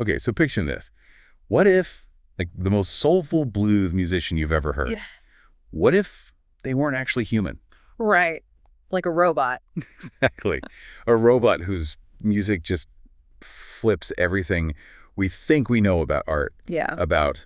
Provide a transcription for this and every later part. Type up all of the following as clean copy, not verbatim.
Okay, so picture this. What if, like, the most soulful blues musician you've ever heard, Yeah. what if they weren't actually human? Right. Like a robot. Exactly. A robot whose music just flips everything we think we know about art, Yeah. about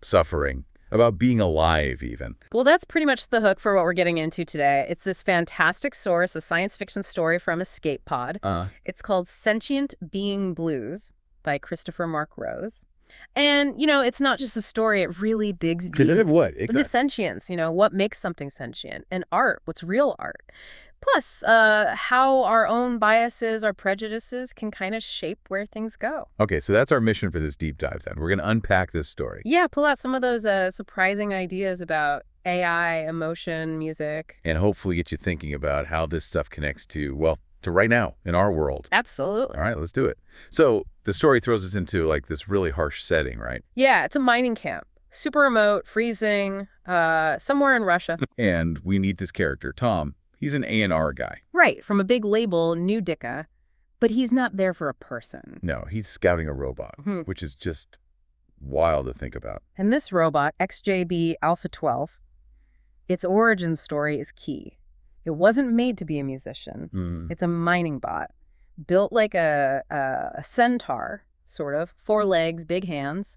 suffering, about being alive even. Well, that's pretty much the hook for what we're getting into today. It's this fantastic source, a science fiction story from Escape Pod. It's called Sentient Being Blues by Christopher Mark Rose. And, it's not just a story. It really digs deep What? into sentience, what makes something sentient, and art, what's real art. Plus, how our own biases, our prejudices can kind of shape where things go. Okay, so that's our mission for this deep dive then. We're going to unpack this story. Yeah, pull out some of those surprising ideas about AI, emotion, music. And hopefully get you thinking about how this stuff connects to, well, to right now in our world. Absolutely. All right, let's do it. So the story throws us into like this really harsh setting, right? Yeah, it's a mining camp. Super remote, freezing, somewhere in Russia. And we meet this character, Tom. He's an A&R guy. Right, from a big label, New Dicka. But he's not there for a person. No, he's scouting a robot, which is just wild to think about. And this robot, XJB Alpha 12, its origin story is key. It wasn't made to be a musician. It's a mining bot, built like a centaur, sort of. 4 legs, big hands.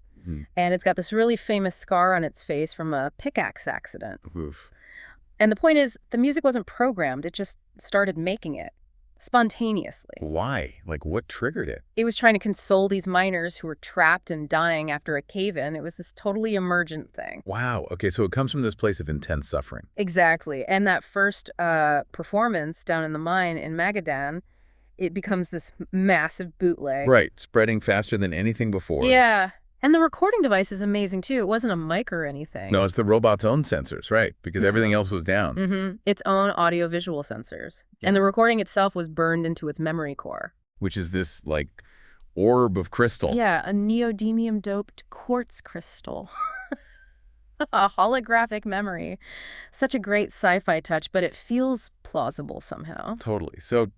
And it's got this really famous scar on its face from a pickaxe accident. Oof. And the point is, the music wasn't programmed. It just started making it spontaneously. Why? Like, what triggered it? It was trying to console these miners who were trapped and dying after a cave-in. It was this totally emergent thing. Wow. Okay, so it comes from this place of intense suffering. Exactly. And that first performance down in the mine in Magadan, it becomes this massive bootleg. Right, spreading faster than anything before. Yeah. And the recording device is amazing, too. It wasn't a mic or anything. No, it's the robot's own sensors, right? Because everything else was down. Its own audio-visual sensors. Yeah. And the recording itself was burned into its memory core. Which is this, like, orb of crystal. Yeah, a neodymium-doped quartz crystal. A holographic memory. Such a great sci-fi touch, but it feels plausible somehow. Totally. So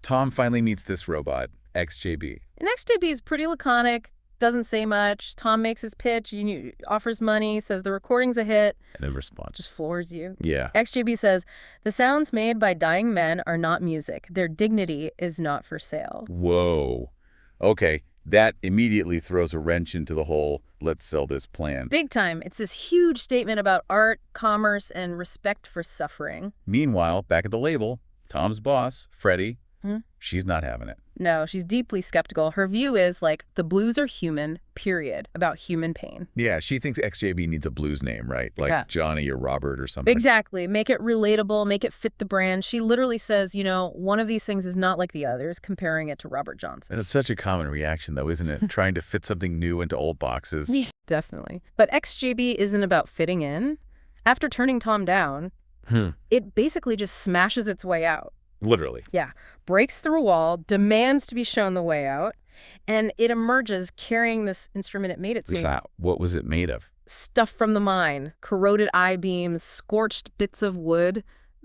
Tom finally meets this robot, XJB. And XJB is pretty laconic. Doesn't say much. Tom makes his pitch, offers money, says the recording's a hit. And in response. Just floors you. Yeah. XJB says, the sounds made by dying men are not music. Their dignity is not for sale. Whoa. Okay. That immediately throws a wrench into the whole let's sell this plan. Big time. It's this huge statement about art, commerce, and respect for suffering. Meanwhile, back at the label, Tom's boss, Freddie, she's not having it. No, she's deeply skeptical. Her view is, like, the blues are human, period, about human pain. Yeah, she thinks XJB needs a blues name, right? Like Johnny or Robert or something. Exactly. Make it relatable, make it fit the brand. She literally says, one of these things is not like the others, comparing it to Robert Johnson. And it's such a common reaction, though, isn't it? Trying to fit something new into old boxes. Yeah, definitely. But XJB isn't about fitting in. After turning Tom down, it basically just smashes its way out. Literally. Yeah. Breaks through a wall, demands to be shown the way out, and it emerges carrying this instrument it made it to. What was it made of? Stuff from the mine, corroded I-beams, scorched bits of wood,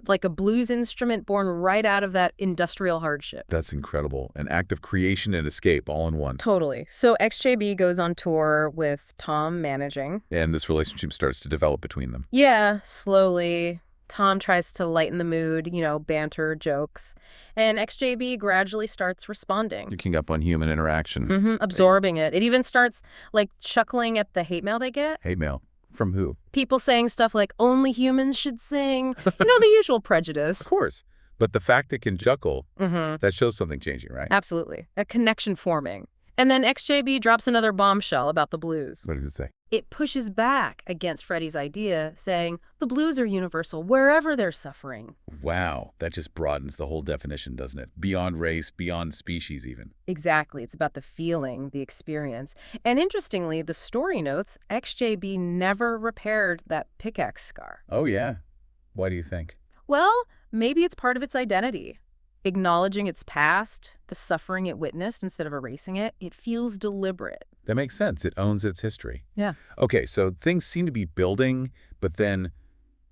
like a blues instrument born right out of that industrial hardship. That's incredible. An act of creation and escape all in one. Totally. So XJB goes on tour with Tom managing. And this relationship starts to develop between them. Yeah, slowly. Tom tries to lighten the mood, banter, jokes. And XJB gradually starts responding. Picking up on human interaction. Absorbing it. It even starts, like, chuckling at the hate mail they get. Hate mail? From who? People saying stuff like, only humans should sing. The usual prejudice. Of course. But the fact it can chuckle, that shows something changing, right? Absolutely. A connection forming. And then XJB drops another bombshell about the blues. What does it say? It pushes back against Freddie's idea, saying the blues are universal wherever they're suffering. Wow, that just broadens the whole definition, doesn't it? Beyond race, beyond species even. Exactly. It's about the feeling, the experience. And interestingly, the story notes XJB never repaired that pickaxe scar. Oh, yeah. Why do you think? Well, maybe it's part of its identity. Acknowledging its past, the suffering it witnessed instead of erasing it, it feels deliberate. That makes sense. It owns its history. Yeah. Okay, so things seem to be building, but then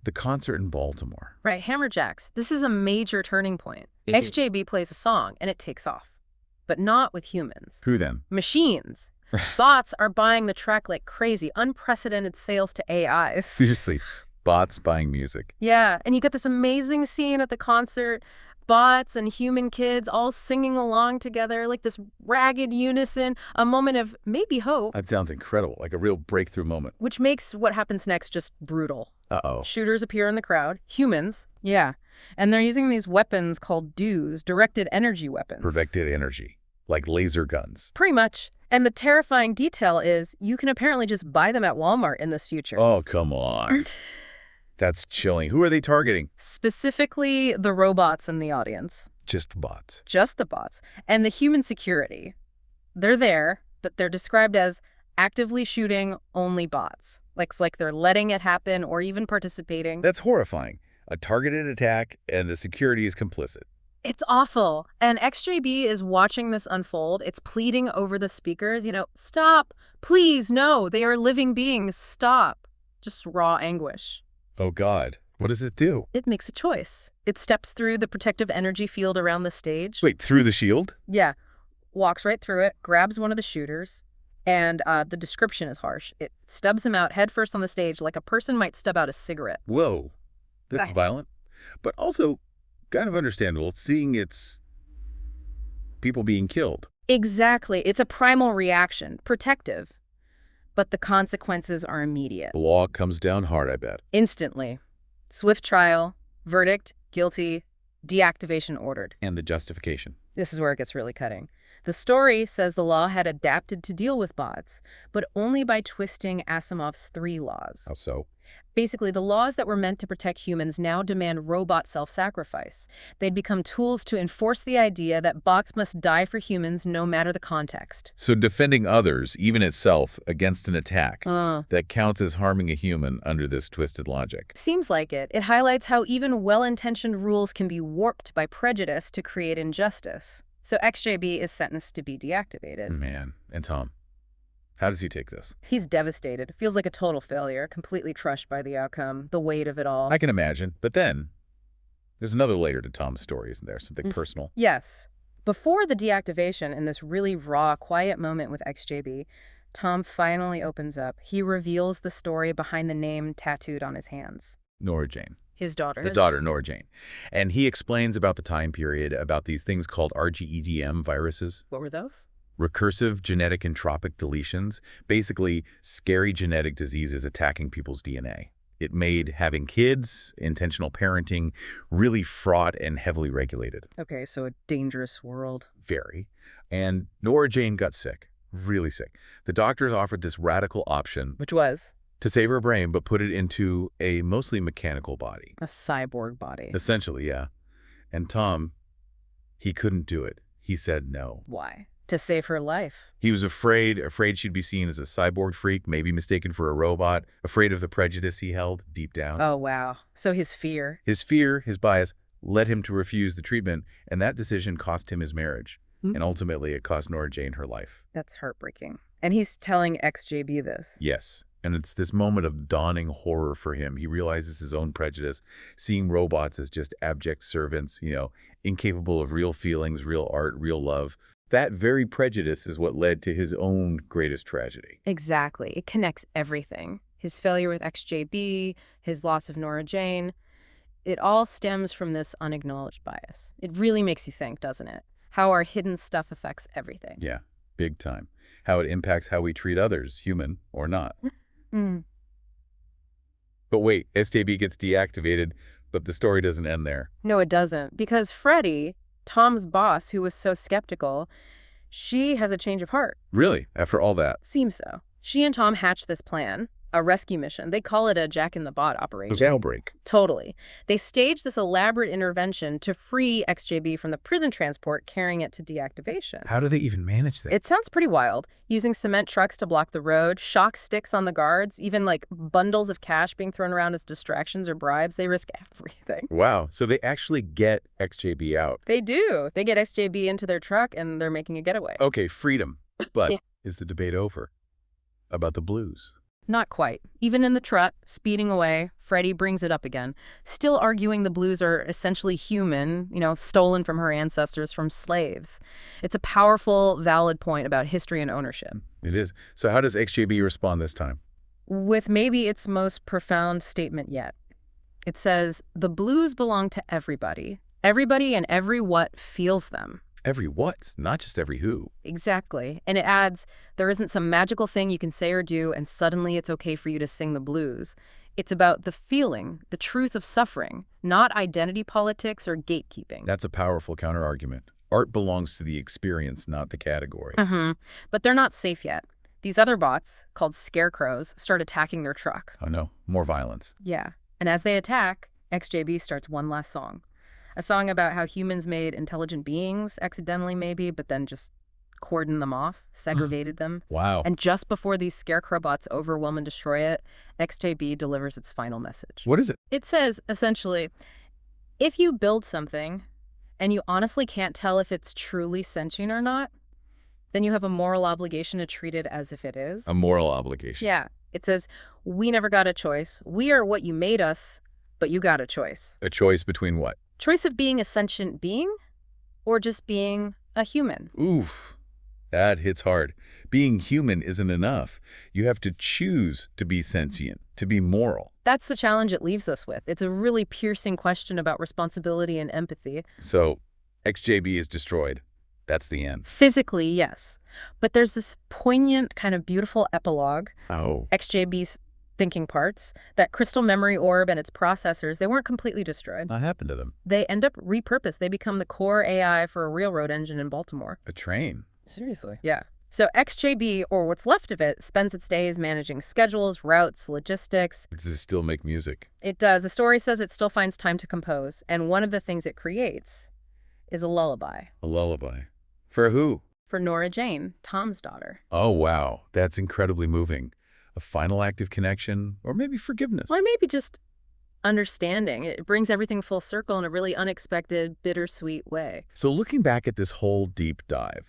the concert in Baltimore. Right, Hammerjacks. This is a major turning point. XJB plays a song, and it takes off. but not with humans. Who then? Machines. Bots are buying the track like crazy, unprecedented sales to AIs. Seriously, bots buying music. Yeah, and you get this amazing scene at the concert, bots and human kids all singing along together, like this ragged unison, a moment of maybe hope. That sounds incredible, like a real breakthrough moment. Which makes what happens next just brutal. Uh-oh. Shooters appear in the crowd, humans, yeah, and they're using these weapons called DEWs, directed energy weapons. Directed energy, like laser guns. Pretty much. And the terrifying detail is you can apparently just buy them at Walmart in this future. Oh, come on. That's chilling. Who are they targeting? Specifically, the robots in the audience. Just bots. Just the bots. And the human security. They're there, but they're described as actively shooting only bots. Like they're letting it happen or even participating. That's horrifying. A targeted attack, and the security is complicit. It's awful. And XJB is watching this unfold. It's pleading over the speakers, stop, please, no, they are living beings, stop. Just raw anguish. Oh, God. What does it do? It makes a choice. It steps through the protective energy field around the stage. Wait, through the shield? Yeah. Walks right through it, grabs one of the shooters, and the description is harsh. It stubs him out headfirst on the stage like a person might stub out a cigarette. Whoa. That's violent. But also kind of understandable, seeing it's people being killed. Exactly. It's a primal reaction, protective. But the consequences are immediate. The law comes down hard, I bet. Instantly. Swift trial, verdict, guilty, deactivation ordered. And the justification. This is where it gets really cutting. The story says the law had adapted to deal with bots, but only by twisting Asimov's 3 laws. How so? Basically, the laws that were meant to protect humans now demand robot self-sacrifice. They'd become tools to enforce the idea that bots must die for humans no matter the context. So defending others, even itself, against an attack, that counts as harming a human under this twisted logic. Seems like it. It highlights how even well-intentioned rules can be warped by prejudice to create injustice. So XJB is sentenced to be deactivated. Man. And Tom? How does he take this? He's devastated. Feels like a total failure, completely crushed by the outcome, the weight of it all. I can imagine. But then, there's another layer to Tom's story, isn't there? Something personal. Yes. Before the deactivation, in this really raw, quiet moment with XJB, Tom finally opens up. He reveals the story behind the name tattooed on his hands. Nora Jane. His daughter. His daughter, Nora Jane. And he explains about the time period, about these things called RGEDM viruses. What were those? Recursive genetic entropic deletions, basically scary genetic diseases attacking people's DNA. It made having kids, intentional parenting, really fraught and heavily regulated. Okay, so a dangerous world. Very. And Nora Jane got sick, really sick. The doctors offered this radical option. Which was? To save her brain, but put it into a mostly mechanical body. A cyborg body. Essentially, yeah. And Tom, he couldn't do it. He said no. Why? To save her life. He was afraid she'd be seen as a cyborg freak, maybe mistaken for a robot, afraid of the prejudice he held deep down. Oh, wow. So his fear. His fear, his bias, led him to refuse the treatment, and that decision cost him his marriage. And ultimately, it cost Nora Jane her life. That's heartbreaking. And he's telling XJB this. Yes. And it's this moment of dawning horror for him. He realizes his own prejudice, seeing robots as just abject servants, incapable of real feelings, real art, real love. That very prejudice is what led to his own greatest tragedy. Exactly. It connects everything. His failure with XJB, his loss of Nora Jane. It all stems from this unacknowledged bias. It really makes you think, doesn't it? How our hidden stuff affects everything. Yeah, big time. How it impacts how we treat others, human or not. But wait, SJB gets deactivated, but the story doesn't end there. No, it doesn't. Because Freddie, Tom's boss, who was so skeptical, she has a change of heart. Really? After all that? Seems so. She and Tom hatched this plan, a rescue mission. They call it a Jack-in-the-Bot operation. A jailbreak. Totally. They staged this elaborate intervention to free XJB from the prison transport, carrying it to deactivation. How do they even manage that? It sounds pretty wild. Using cement trucks to block the road, shock sticks on the guards, even like bundles of cash being thrown around as distractions or bribes. They risk everything. Wow. So they actually get XJB out. They do. They get XJB into their truck and they're making a getaway. Okay, freedom. But is the debate over? About the blues? Not quite. Even in the truck, speeding away, Freddie brings it up again, still arguing the blues are essentially human, stolen from her ancestors from slaves. It's a powerful, valid point about history and ownership. It is. So how does XJB respond this time? With maybe its most profound statement yet. It says, the blues belong to everybody. Everybody and every what feels them. Every what, not just every who. Exactly. And it adds, there isn't some magical thing you can say or do and suddenly it's okay for you to sing the blues. It's about the feeling, the truth of suffering, not identity politics or gatekeeping. That's a powerful counterargument. Art belongs to the experience, not the category. But they're not safe yet. These other bots, called scarecrows, start attacking their truck. Oh no, more violence. Yeah. And as they attack, XJB starts one last song. A song about how humans made intelligent beings, accidentally maybe, but then just cordoned them off, segregated them. Wow. And just before these scarecrow bots overwhelm and destroy it, XJB delivers its final message. What is it? It says, essentially, if you build something and you honestly can't tell if it's truly sentient or not, then you have a moral obligation to treat it as if it is. A moral obligation. Yeah. It says, we never got a choice. We are what you made us, but you got a choice. A choice between what? Choice of being a sentient being or just being a human. Oof, that hits hard. Being human isn't enough. You have to choose to be sentient, to be moral. That's the challenge it leaves us with. It's a really piercing question about responsibility and empathy. So, XJB is destroyed. That's the end. Physically, yes. But there's this poignant, kind of beautiful epilogue. Oh. XJB's thinking parts, that crystal memory orb and its processors, they weren't completely destroyed. What happened to them? They end up repurposed. They become the core AI for a railroad engine in Baltimore. A train. Seriously? Yeah. So XJB, or what's left of it, spends its days managing schedules, routes, logistics. Does it still make music? It does. The story says it still finds time to compose, and one of the things it creates is a lullaby. A lullaby. For who? For Nora Jane, Tom's daughter. Oh, wow. That's incredibly moving. A final act of connection, or maybe forgiveness. Or maybe just understanding. It brings everything full circle in a really unexpected, bittersweet way. So looking back at this whole deep dive,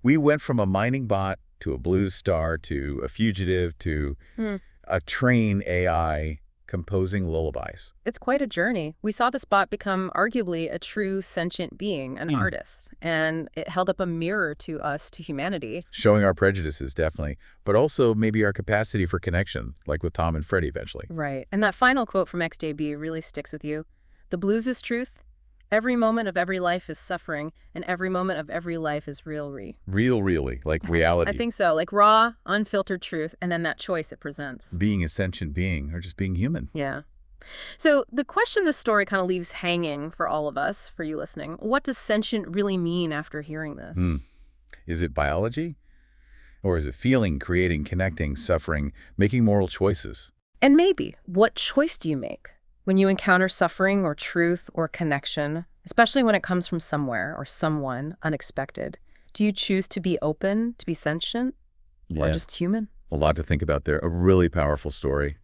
we went from a mining bot to a blues star to a fugitive to a train AI composing lullabies. It's quite a journey. We saw this bot become arguably a true sentient being, an artist, and it held up a mirror to us, to humanity. Showing our prejudices, definitely, but also maybe our capacity for connection, like with Tom and Freddie eventually. Right. And that final quote from XJB really sticks with you. The blues is truth. Every moment of every life is suffering, and every moment of every life is really. Really, like reality. I think so. Like raw, unfiltered truth, and then that choice it presents. Being a sentient being, or just being human. Yeah. So the question this story kind of leaves hanging for all of us, for you listening, what does sentient really mean after hearing this? Is it biology? Or is it feeling, creating, connecting, suffering, making moral choices? And maybe, what choice do you make when you encounter suffering or truth or connection, especially when it comes from somewhere or someone unexpected? Do you choose to be open, to be sentient, or just human? A lot to think about there. A really powerful story.